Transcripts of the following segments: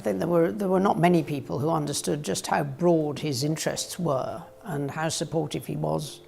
think there were not many people who understood just how broad his interests were and how supportive he was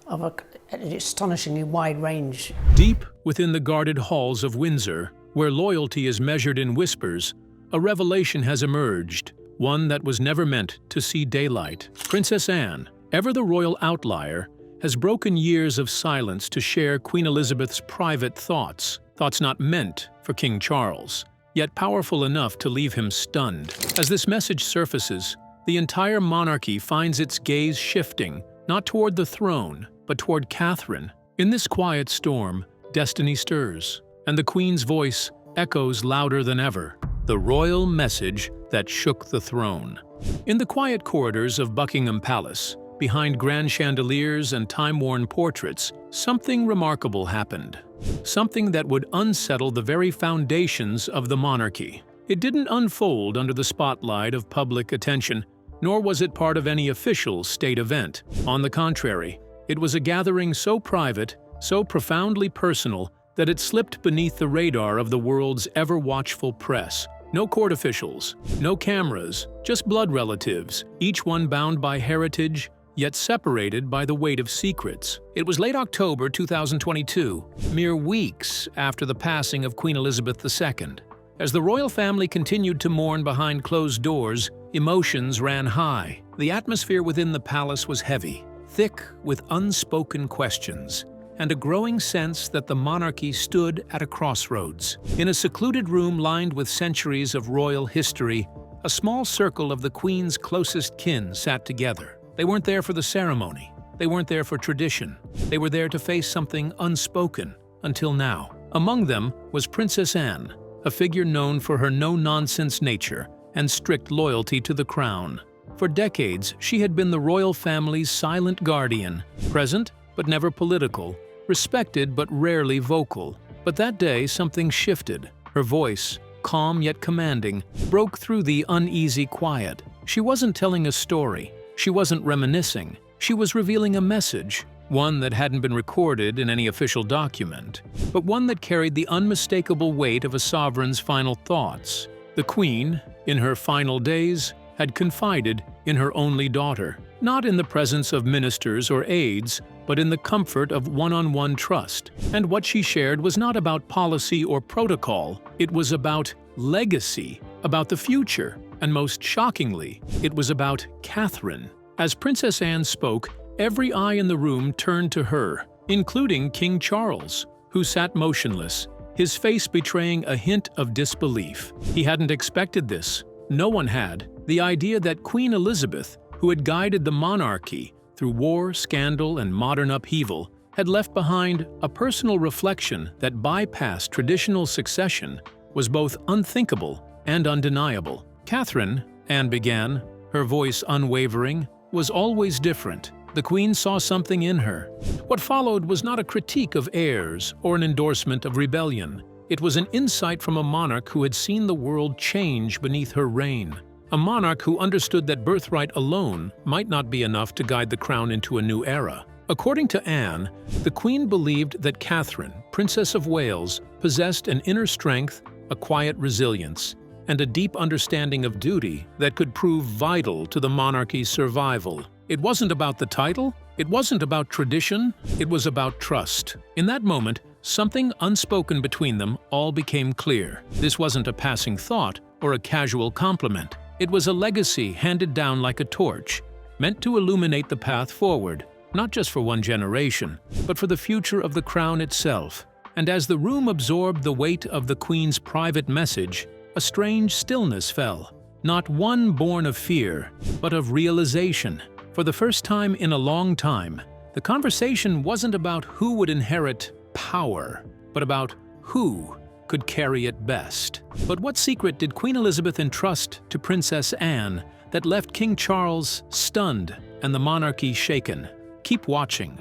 of an astonishingly wide range. Deep within the guarded halls of Windsor, where loyalty is measured in whispers, a revelation has emerged, one that was never meant to see daylight. Princess Anne, ever the royal outlier, has broken years of silence to share Queen Elizabeth's private thoughts not meant for King Charles, yet powerful enough to leave him stunned. As this message surfaces, the entire monarchy finds its gaze shifting, not toward the throne, but toward Catherine. In this quiet storm, destiny stirs, and the Queen's voice echoes louder than ever, the royal message that shook the throne. In the quiet corridors of Buckingham Palace, behind grand chandeliers and time-worn portraits, something remarkable happened. Something that would unsettle the very foundations of the monarchy. It didn't unfold under the spotlight of public attention, nor was it part of any official state event. On the contrary, it was a gathering so private, so profoundly personal, that it slipped beneath the radar of the world's ever-watchful press. No court officials, no cameras, just blood relatives, each one bound by heritage, yet separated by the weight of secrets. It was late October 2022, mere weeks after the passing of Queen Elizabeth II. As the royal family continued to mourn behind closed doors, emotions ran high. The atmosphere within the palace was heavy, thick with unspoken questions, and a growing sense that the monarchy stood at a crossroads. In a secluded room lined with centuries of royal history, a small circle of the Queen's closest kin sat together. They weren't there for the ceremony. They weren't there for tradition. They were there to face something unspoken, until now. Among them was Princess Anne, a figure known for her no-nonsense nature and strict loyalty to the crown. For decades, she had been the royal family's silent guardian, present but never political, respected but rarely vocal. But that day, something shifted. Her voice, calm yet commanding, broke through the uneasy quiet. She wasn't telling a story. She wasn't reminiscing. She was revealing a message, one that hadn't been recorded in any official document, but one that carried the unmistakable weight of a sovereign's final thoughts. The Queen, in her final days, had confided in her only daughter, not in the presence of ministers or aides, but in the comfort of one-on-one trust. And what she shared was not about policy or protocol, it was about legacy, about the future. And most shockingly, it was about Catherine. As Princess Anne spoke, every eye in the room turned to her, including King Charles, who sat motionless, his face betraying a hint of disbelief. He hadn't expected this. No one had. The idea that Queen Elizabeth, who had guided the monarchy through war, scandal, and modern upheaval, had left behind a personal reflection that bypassed traditional succession was both unthinkable and undeniable. Catherine, Anne began, her voice unwavering, was always different. The Queen saw something in her. What followed was not a critique of heirs or an endorsement of rebellion. It was an insight from a monarch who had seen the world change beneath her reign. A monarch who understood that birthright alone might not be enough to guide the crown into a new era. According to Anne, the Queen believed that Catherine, Princess of Wales, possessed an inner strength, a quiet resilience, and a deep understanding of duty that could prove vital to the monarchy's survival. It wasn't about the title, it wasn't about tradition, it was about trust. In that moment, something unspoken between them all became clear. This wasn't a passing thought or a casual compliment. It was a legacy handed down like a torch, meant to illuminate the path forward, not just for one generation, but for the future of the crown itself. And as the room absorbed the weight of the Queen's private message, a strange stillness fell, not one born of fear, but of realization. For the first time in a long time, the conversation wasn't about who would inherit power, but about who could carry it best. But what secret did Queen Elizabeth entrust to Princess Anne that left King Charles stunned and the monarchy shaken? Keep watching.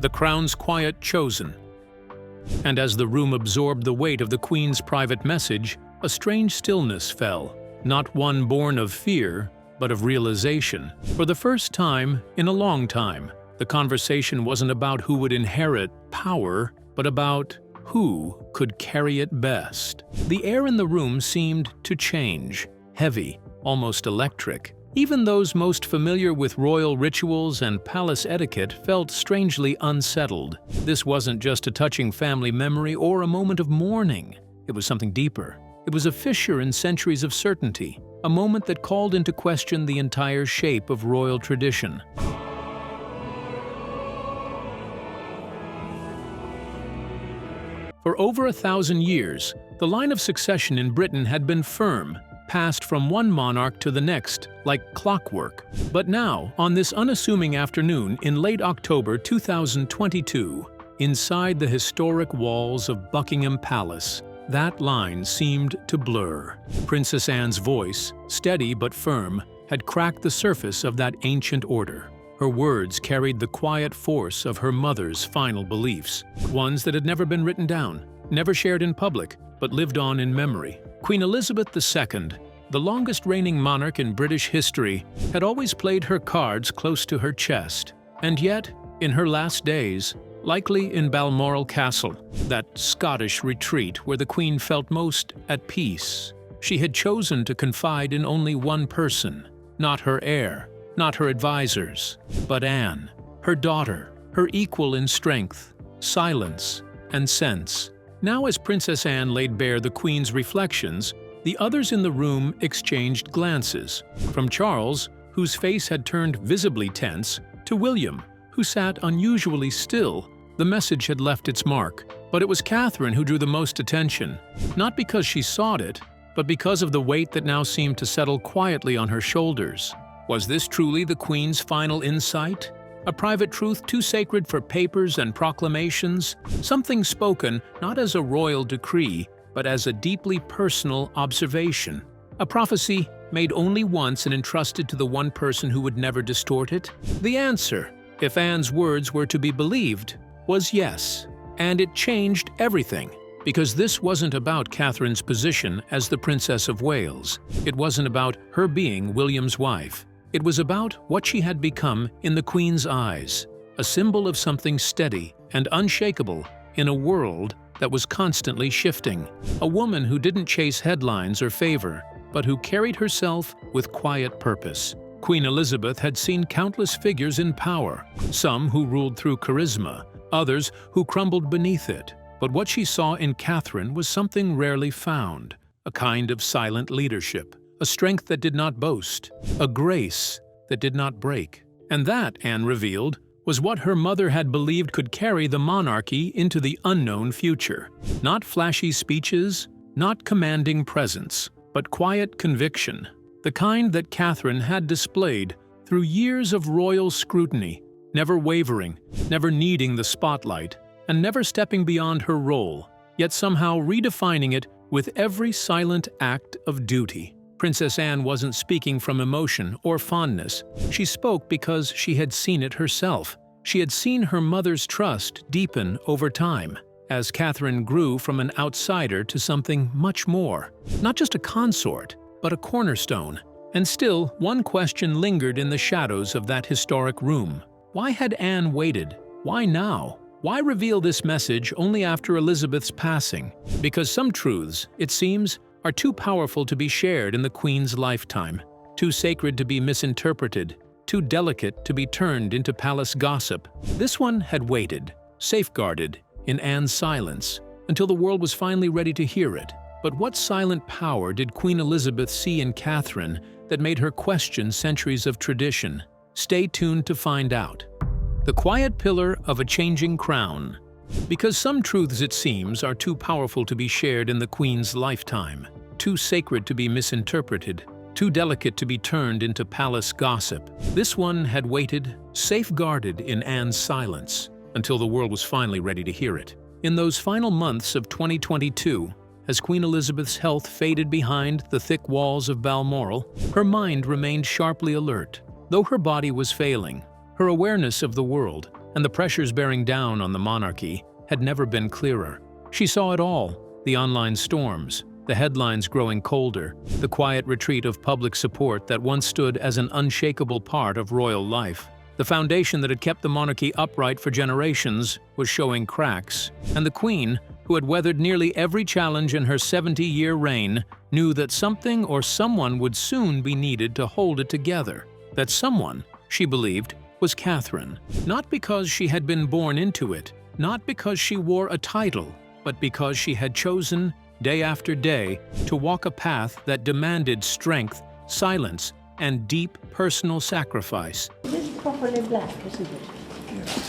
The crown's quiet chosen. And as the room absorbed the weight of the Queen's private message, a strange stillness fell, not one born of fear, but of realization. For the first time in a long time, the conversation wasn't about who would inherit power, but about who could carry it best. The air in the room seemed to change, heavy, almost electric. Even those most familiar with royal rituals and palace etiquette felt strangely unsettled. This wasn't just a touching family memory or a moment of mourning. It was something deeper. It was a fissure in centuries of certainty, a moment that called into question the entire shape of royal tradition. For over 1,000 years, the line of succession in Britain had been firm, passed from one monarch to the next like clockwork. But now, on this unassuming afternoon in late October 2022, inside the historic walls of Buckingham Palace, that line seemed to blur. Princess Anne's voice, steady but firm, had cracked the surface of that ancient order. Her words carried the quiet force of her mother's final beliefs, ones that had never been written down, never shared in public, but lived on in memory. Queen Elizabeth II, the longest reigning monarch in British history, had always played her cards close to her chest. And yet, in her last days, likely in Balmoral Castle, that Scottish retreat where the Queen felt most at peace, she had chosen to confide in only one person, not her heir, not her advisors, but Anne, her daughter, her equal in strength, silence, and sense. Now, as Princess Anne laid bare the Queen's reflections, the others in the room exchanged glances, from Charles, whose face had turned visibly tense, to William, who sat unusually still. The message had left its mark, but it was Catherine who drew the most attention, not because she sought it, but because of the weight that now seemed to settle quietly on her shoulders. Was this truly the Queen's final insight? A private truth too sacred for papers and proclamations? Something spoken not as a royal decree, but as a deeply personal observation? A prophecy made only once and entrusted to the one person who would never distort it? The answer, if Anne's words were to be believed, was yes. And it changed everything. Because this wasn't about Catherine's position as the Princess of Wales. It wasn't about her being William's wife. It was about what she had become in the Queen's eyes, a symbol of something steady and unshakable in a world that was constantly shifting. A woman who didn't chase headlines or favor, but who carried herself with quiet purpose. Queen Elizabeth had seen countless figures in power, some who ruled through charisma, others who crumbled beneath it. But what she saw in Catherine was something rarely found, a kind of silent leadership, a strength that did not boast, a grace that did not break. And that, Anne revealed, was what her mother had believed could carry the monarchy into the unknown future. Not flashy speeches, not commanding presence, but quiet conviction, the kind that Catherine had displayed through years of royal scrutiny, never wavering, never needing the spotlight, and never stepping beyond her role, yet somehow redefining it with every silent act of duty. Princess Anne wasn't speaking from emotion or fondness. She spoke because she had seen it herself. She had seen her mother's trust deepen over time, as Catherine grew from an outsider to something much more. Not just a consort, but a cornerstone. And still, one question lingered in the shadows of that historic room. Why had Anne waited? Why now? Why reveal this message only after Elizabeth's passing? Because some truths, it seems, are too powerful to be shared in the Queen's lifetime, too sacred to be misinterpreted, too delicate to be turned into palace gossip. This one had waited, safeguarded, in Anne's silence, until the world was finally ready to hear it. But what silent power did Queen Elizabeth see in Catherine that made her question centuries of tradition? Stay tuned to find out. The quiet pillar of a changing crown. Because some truths, it seems, are too powerful to be shared in the Queen's lifetime, too sacred to be misinterpreted, too delicate to be turned into palace gossip. This one had waited, safeguarded in Anne's silence, until the world was finally ready to hear it. In those final months of 2022, as Queen Elizabeth's health faded behind the thick walls of Balmoral, her mind remained sharply alert. Though her body was failing, her awareness of the world and the pressures bearing down on the monarchy had never been clearer. She saw it all: the online storms, the headlines growing colder, the quiet retreat of public support that once stood as an unshakable part of royal life. The foundation that had kept the monarchy upright for generations was showing cracks, and the Queen, who had weathered nearly every challenge in her 70-year reign, knew that something or someone would soon be needed to hold it together. That someone, she believed, was Catherine. Not because she had been born into it, not because she wore a title, but because she had chosen, day after day, to walk a path that demanded strength, silence, and deep personal sacrifice. It is properly black, isn't it?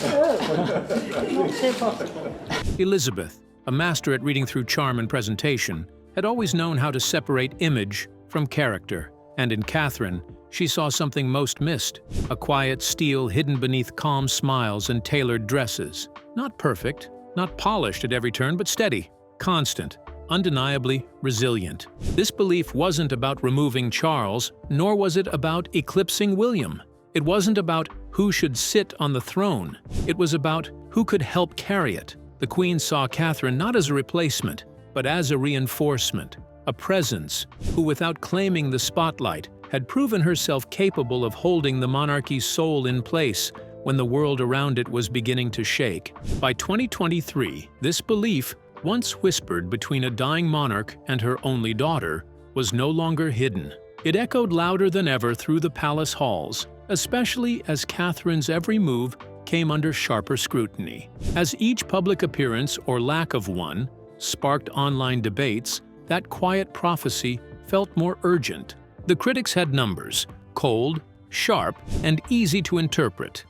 Oh, not so possible. Elizabeth, a master at reading through charm and presentation, had always known how to separate image from character, and in Catherine, she saw something most missed: a quiet steel hidden beneath calm smiles and tailored dresses. Not perfect, not polished at every turn, but steady, constant, undeniably resilient. This belief wasn't about removing Charles, nor was it about eclipsing William. It wasn't about who should sit on the throne. It was about who could help carry it. The Queen saw Catherine not as a replacement, but as a reinforcement, a presence who, without claiming the spotlight, had proven herself capable of holding the monarchy's soul in place when the world around it was beginning to shake. By 2023, this belief, once whispered between a dying monarch and her only daughter, was no longer hidden. It echoed louder than ever through the palace halls, especially as Catherine's every move came under sharper scrutiny. As each public appearance, or lack of one, sparked online debates, that quiet prophecy felt more urgent. The critics had numbers: cold, sharp, and easy to interpret.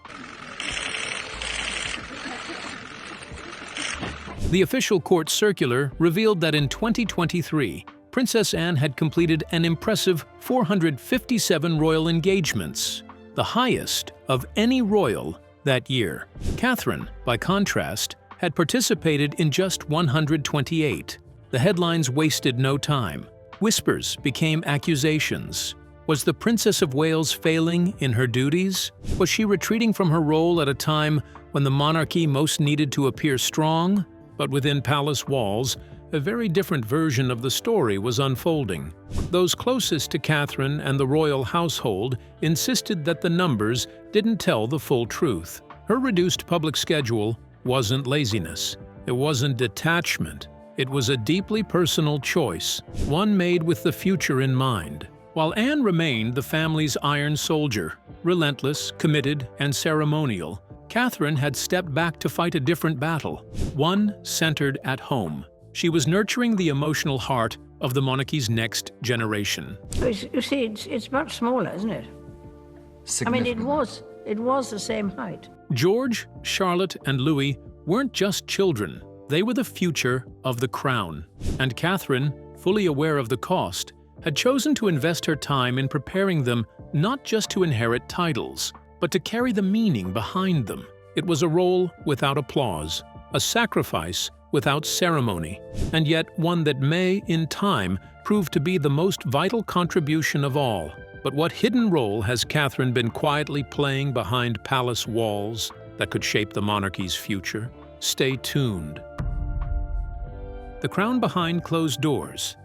The official court circular revealed that in 2023, Princess Anne had completed an impressive 457 royal engagements, the highest of any royal that year. Catherine, by contrast, had participated in just 128. The headlines wasted no time. Whispers became accusations. Was the Princess of Wales failing in her duties? Was she retreating from her role at a time when the monarchy most needed to appear strong? But within palace walls, a very different version of the story was unfolding. Those closest to Catherine and the royal household insisted that the numbers didn't tell the full truth. Her reduced public schedule wasn't laziness. It wasn't detachment. It was a deeply personal choice, one made with the future in mind. While Anne remained the family's iron soldier, relentless, committed, and ceremonial, Catherine had stepped back to fight a different battle, one centered at home. She was nurturing the emotional heart of the monarchy's next generation. You see, it's much smaller, isn't it? I mean, it was the same height. George, Charlotte, and Louis weren't just children. They were the future of the crown. And Catherine, fully aware of the cost, had chosen to invest her time in preparing them not just to inherit titles, but to carry the meaning behind them. It was a role without applause, a sacrifice without ceremony, and yet one that may, in time, prove to be the most vital contribution of all. But what hidden role has Catherine been quietly playing behind palace walls that could shape the monarchy's future? Stay tuned. The Crown Behind Closed Doors.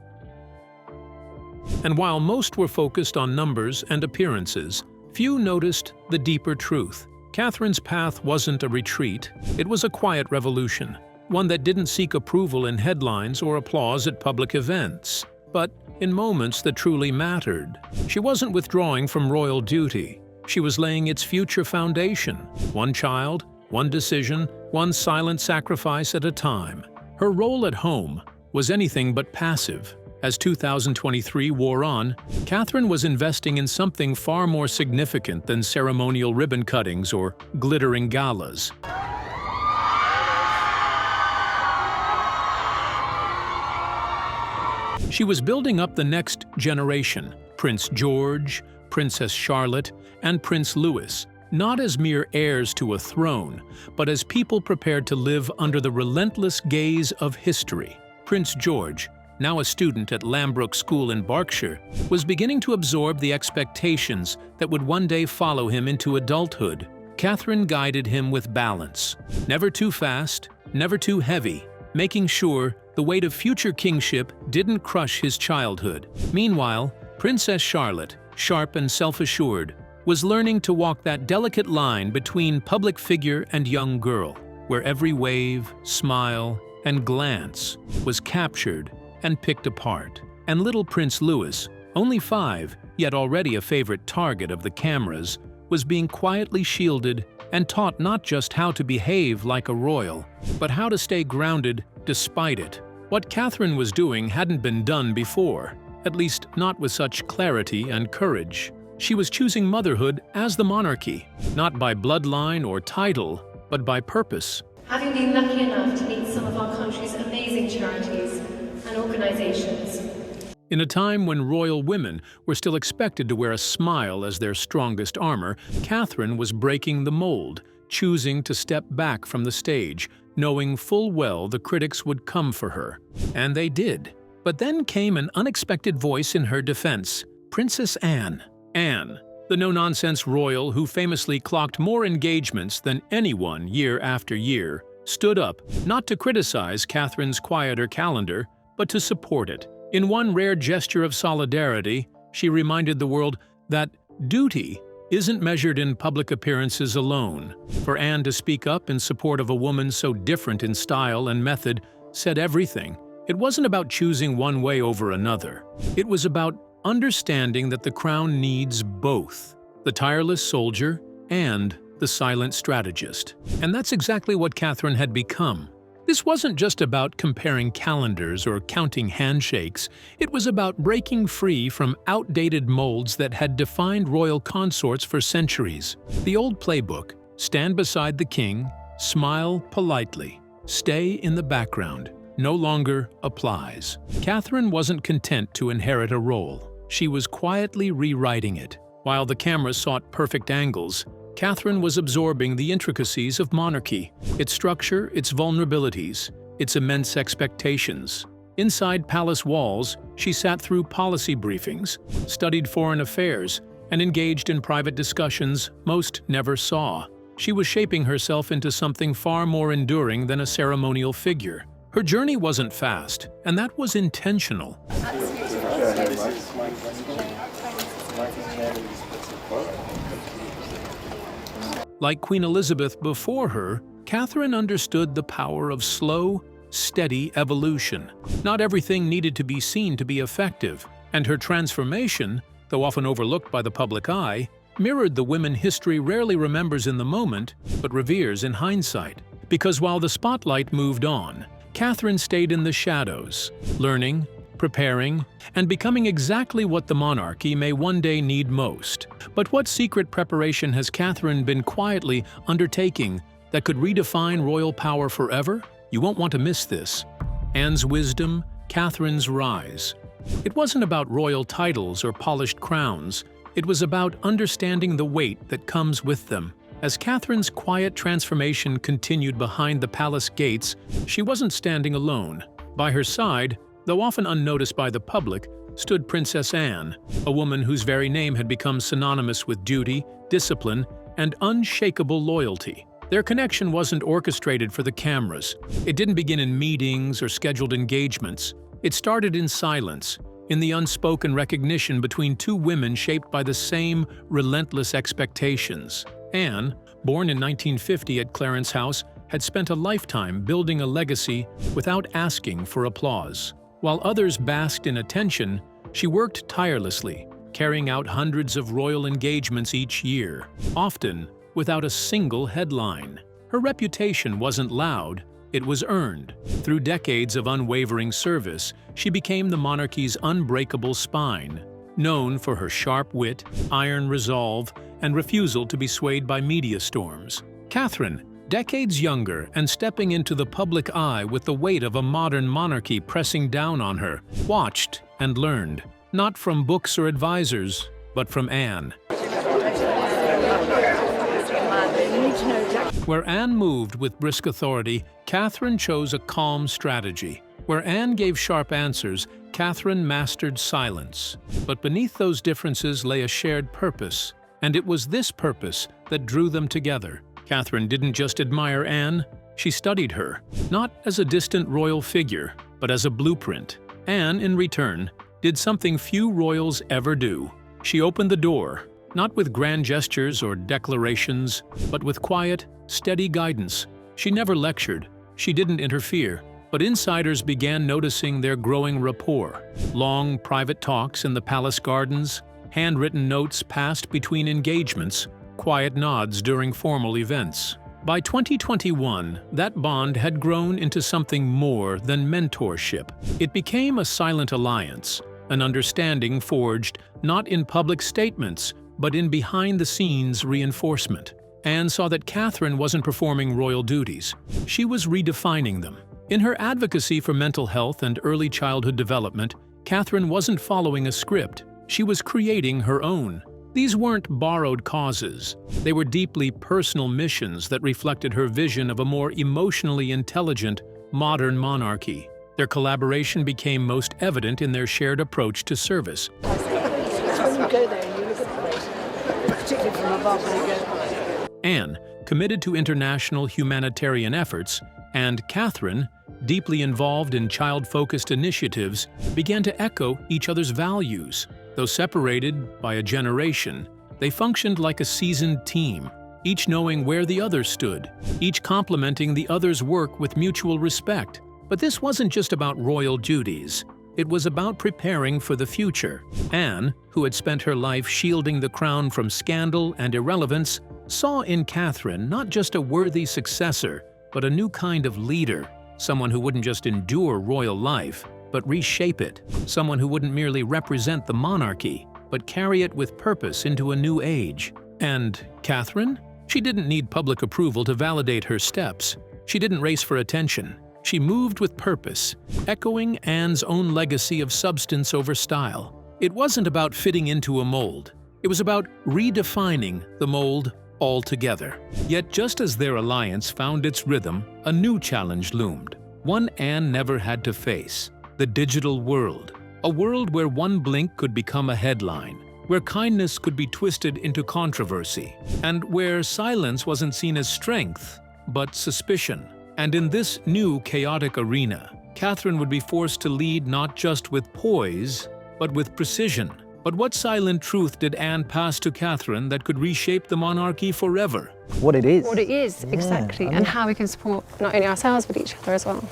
And while most were focused on numbers and appearances, few noticed the deeper truth. Catherine's path wasn't a retreat, it was a quiet revolution, one that didn't seek approval in headlines or applause at public events, but in moments that truly mattered. She wasn't withdrawing from royal duty. She was laying its future foundation, one child, one decision, one silent sacrifice at a time. Her role at home was anything but passive. As 2023 wore on, Catherine was investing in something far more significant than ceremonial ribbon cuttings or glittering galas. She was building up the next generation, Prince George, Princess Charlotte, and Prince Louis, not as mere heirs to a throne, but as people prepared to live under the relentless gaze of history. Prince George, now a student at Lambrook School in Berkshire, was beginning to absorb the expectations that would one day follow him into adulthood. Catherine guided him with balance, never too fast, never too heavy, making sure the weight of future kingship didn't crush his childhood. Meanwhile, Princess Charlotte, sharp and self-assured, was learning to walk that delicate line between public figure and young girl, where every wave, smile, and glance was captured and picked apart. And little Prince Louis, only 5, yet already a favorite target of the cameras, was being quietly shielded and taught not just how to behave like a royal, but how to stay grounded despite it. What Catherine was doing hadn't been done before, at least not with such clarity and courage. She was choosing motherhood as the monarchy, not by bloodline or title, but by purpose. Having been lucky enough to meet some of our country's amazing charities and organisations. In a time when royal women were still expected to wear a smile as their strongest armor, Catherine was breaking the mold, choosing to step back from the stage, knowing full well the critics would come for her. And they did. But then came an unexpected voice in her defense, Princess Anne. Anne, the no-nonsense royal who famously clocked more engagements than anyone year after year, stood up, not to criticize Catherine's quieter calendar, but to support it. In one rare gesture of solidarity, she reminded the world that duty isn't measured in public appearances alone. For Anne to speak up in support of a woman so different in style and method said everything. It wasn't about choosing one way over another. It was about understanding that the crown needs both, the tireless soldier and the silent strategist. And that's exactly what Catherine had become. This wasn't just about comparing calendars or counting handshakes. It was about breaking free from outdated molds that had defined royal consorts for centuries. The old playbook, stand beside the king, smile politely, stay in the background, no longer applies. Catherine wasn't content to inherit a role. She was quietly rewriting it. While the camera sought perfect angles, Catherine was absorbing the intricacies of monarchy, its structure, its vulnerabilities, its immense expectations. Inside palace walls, she sat through policy briefings, studied foreign affairs, and engaged in private discussions most never saw. She was shaping herself into something far more enduring than a ceremonial figure. Her journey wasn't fast, and that was intentional. Like Queen Elizabeth before her, Catherine understood the power of slow, steady evolution. Not everything needed to be seen to be effective, and her transformation, though often overlooked by the public eye, mirrored the women history rarely remembers in the moment, but reveres in hindsight. Because while the spotlight moved on, Catherine stayed in the shadows, learning, preparing, and becoming exactly what the monarchy may one day need most. But what secret preparation has Catherine been quietly undertaking that could redefine royal power forever? You won't want to miss this. Anne's wisdom, Catherine's rise. It wasn't about royal titles or polished crowns. It was about understanding the weight that comes with them. As Catherine's quiet transformation continued behind the palace gates, she wasn't standing alone. By her side, though often unnoticed by the public, stood Princess Anne, a woman whose very name had become synonymous with duty, discipline, and unshakable loyalty. Their connection wasn't orchestrated for the cameras. It didn't begin in meetings or scheduled engagements. It started in silence, in the unspoken recognition between two women shaped by the same relentless expectations. Anne, born in 1950 at Clarence House, had spent a lifetime building a legacy without asking for applause. While others basked in attention, she worked tirelessly, carrying out hundreds of royal engagements each year, often without a single headline. Her reputation wasn't loud, it was earned. Through decades of unwavering service, she became the monarchy's unbreakable spine, known for her sharp wit, iron resolve, and refusal to be swayed by media storms. Catherine, decades younger and stepping into the public eye with the weight of a modern monarchy pressing down on her, watched and learned, not from books or advisors, but from Anne. Where Anne moved with brisk authority, Catherine chose a calm strategy. Where Anne gave sharp answers, Catherine mastered silence. But beneath those differences lay a shared purpose, and it was this purpose that drew them together. Catherine didn't just admire Anne, she studied her, not as a distant royal figure, but as a blueprint. Anne, in return, did something few royals ever do. She opened the door, not with grand gestures or declarations, but with quiet, steady guidance. She never lectured, she didn't interfere, but insiders began noticing their growing rapport. Long, private talks in the palace gardens, handwritten notes passed between engagements, quiet nods during formal events. By 2021, that bond had grown into something more than mentorship. It became a silent alliance, an understanding forged not in public statements, but in behind-the-scenes reinforcement. Anne saw that Catherine wasn't performing royal duties. She was redefining them. In her advocacy for mental health and early childhood development, Catherine wasn't following a script. She was creating her own. These weren't borrowed causes. They were deeply personal missions that reflected her vision of a more emotionally intelligent, modern monarchy. Their collaboration became most evident in their shared approach to service. When you go there, you look at the place, particularly from above when you go. Anne, committed to international humanitarian efforts, and Catherine, deeply involved in child-focused initiatives, began to echo each other's values. Though separated by a generation, they functioned like a seasoned team, each knowing where the other stood, each complementing the other's work with mutual respect. But this wasn't just about royal duties. It was about preparing for the future. Anne, who had spent her life shielding the crown from scandal and irrelevance, saw in Catherine not just a worthy successor, but a new kind of leader, someone who wouldn't just endure royal life, but reshape it, someone who wouldn't merely represent the monarchy, but carry it with purpose into a new age. And Catherine? She didn't need public approval to validate her steps. She didn't race for attention. She moved with purpose, echoing Anne's own legacy of substance over style. It wasn't about fitting into a mold. It was about redefining the mold altogether. Yet just as their alliance found its rhythm, a new challenge loomed. One Anne never had to face: the digital world. A world where one blink could become a headline, where kindness could be twisted into controversy, and where silence wasn't seen as strength, but suspicion. And in this new chaotic arena, Catherine would be forced to lead not just with poise, but with precision. But what silent truth did Anne pass to Catherine that could reshape the monarchy forever? What it is. What it is, exactly, and how we can support not only ourselves but each other as well.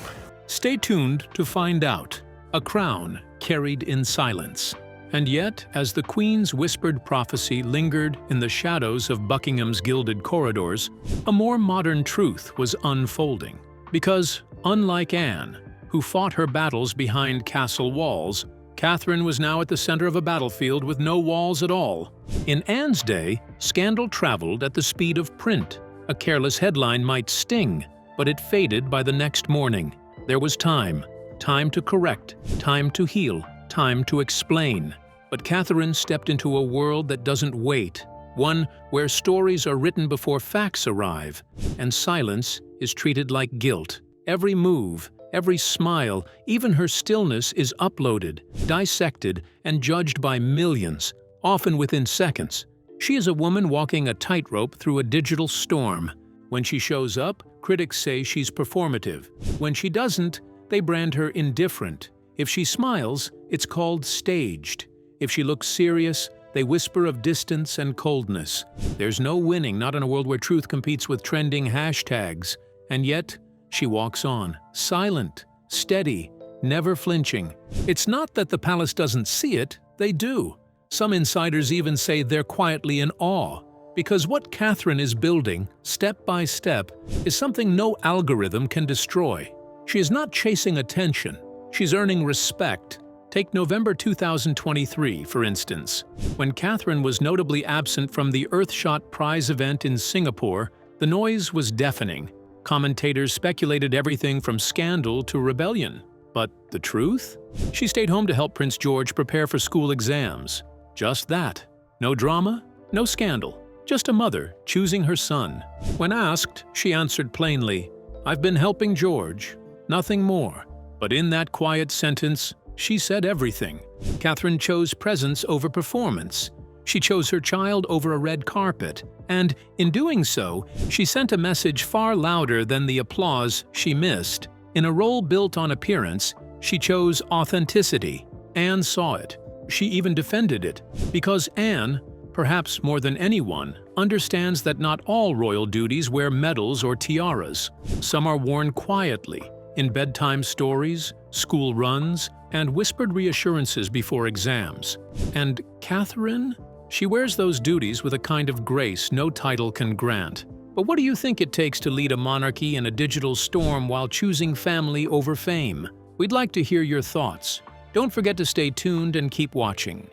Stay tuned to find out. A crown carried in silence. And yet, as the Queen's whispered prophecy lingered in the shadows of Buckingham's gilded corridors, a more modern truth was unfolding. Because, unlike Anne, who fought her battles behind castle walls, Catherine was now at the center of a battlefield with no walls at all. In Anne's day, scandal traveled at the speed of print. A careless headline might sting, but it faded by the next morning. There was time to correct, time to heal, time to explain. But Catherine stepped into a world that doesn't wait, one where stories are written before facts arrive, and silence is treated like guilt. Every move, every smile, even her stillness is uploaded, dissected, and judged by millions, often within seconds. She is a woman walking a tightrope through a digital storm. When she shows up, critics say she's performative. When she doesn't, they brand her indifferent. If she smiles, it's called staged. If she looks serious, they whisper of distance and coldness. There's no winning, not in a world where truth competes with trending hashtags. And yet, she walks on, silent, steady, never flinching. It's not that the palace doesn't see it, they do. Some insiders even say they're quietly in awe, because what Catherine is building, step by step, is something no algorithm can destroy. She is not chasing attention, she's earning respect. Take November 2023, for instance. When Catherine was notably absent from the Earthshot Prize event in Singapore, the noise was deafening. Commentators speculated everything from scandal to rebellion. But the truth? She stayed home to help Prince George prepare for school exams. Just that. No drama, no scandal. Just a mother choosing her son. When asked, she answered plainly, "I've been helping George, nothing more." But in that quiet sentence, she said everything. Catherine chose presence over performance. She chose her child over a red carpet. And in doing so, she sent a message far louder than the applause she missed. In a role built on appearance, she chose authenticity. Anne saw it. She even defended it. Because Anne, perhaps more than anyone, understands that not all royal duties wear medals or tiaras. Some are worn quietly, in bedtime stories, school runs, and whispered reassurances before exams. And Catherine? She wears those duties with a kind of grace no title can grant. But what do you think it takes to lead a monarchy in a digital storm while choosing family over fame? We'd like to hear your thoughts. Don't forget to stay tuned and keep watching.